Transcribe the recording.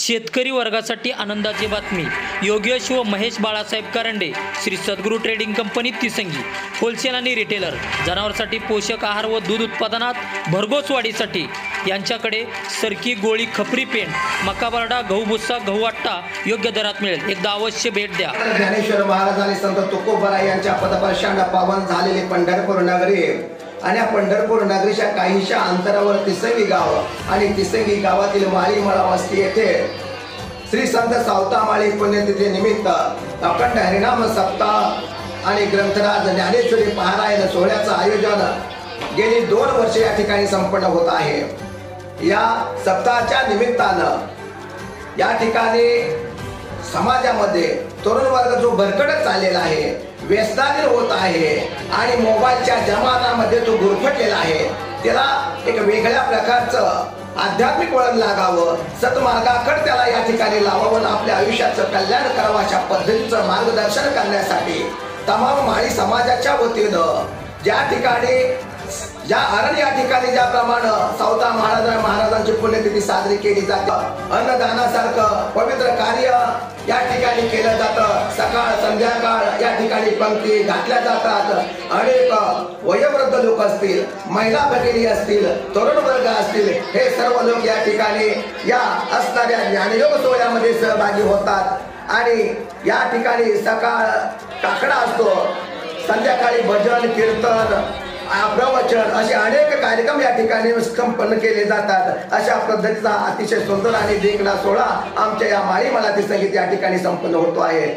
शेतकरी वर्गासाठी आनंदाची बातमी। योगेश व महेश बाळासाहेब करंडे, श्री सद्गुरू ट्रेडिंग कंपनी तिसंगी, होलसेल आणि रिटेलर, जनावरांसाठी पोषक आहार व दूध उत्पादनात भरघोस वाढीसाठी यांच्याकडे सरकी, गोळी, खपरी पेंट, मका बरडा, गहू भुस्सा, गहू आट्टा योग्य दरात मिळेल। एकदा अवश्य भेट द्या। ज्ञानेश्वर महाराज आणि संत तुकोबरा यांच्या पदस्पर्शाने पावन झालेले पंढरपूर नगरी आणि पंढरपूर नगरीच्या काहीशा अंतरावर तिसंगी गाव आणि तिसंगी गावातील माळीमळा वस्ती येथे श्री संत सावतामाळी पुण्यतिथी निमित्त अखंड हरिनाम सप्ताह आणि ग्रंथराज ज्ञानेश्वरी पारायण सोहळ्याचं आयोजन गेली 2 वर्षे या ठिकाणी संपन्न होत आहे। या सप्ताहाच्या निमित्तानं या ठिकाणी समाजामध्ये तरुण वर्ग जो भरकटत चाललेला आहे, व्यसनाधीन होत आहे आणि मोबाईलच्या जमानामध्ये तो गुरफटलेला आहे, त्याला एक वेगळ्या प्रकारचं आध्यात्मिक वळण लागावं, सत्मार्गाकडे त्याला या ठिकाणी लावावं, आपल्या आयुष्याचं कल्याण करावं अशा पद्धतीचं मार्गदर्शन करण्यासाठी तमाम माळी समाजाच्या वतीनं ज्या ठिकाणी ज्या अरण या ठिकाणी ज्याप्रमाणे सावता महाराजांची पुण्यतिथी साजरी केली जाते, अन्नदानासारखं पवित्र कार्य या ठिकाणी केलं जातं। सकाळ संध्याकाळ या ठिकाणी पंक्ती घातल्या जातात। अनेक वयोवृद्ध लोक असतील, महिला भगिनी असतील, तरुण वर्ग असतील, हे सर्व लोक या ठिकाणी या असणाऱ्या ज्ञानयोग सोहळ्यामध्ये सहभागी होतात आणि या ठिकाणी सकाळ काकडा असतो, संध्याकाळी भजन, कीर्तन, प्रवचन असे अनेक कार्यक्रम या ठिकाणी संपन्न केले जातात। अशा पद्धतीचा अतिशय सुंदर आणि देखणा सोहळा आमच्या या माळीमळा तिसंगीत या ठिकाणी संपन्न होतो आहे।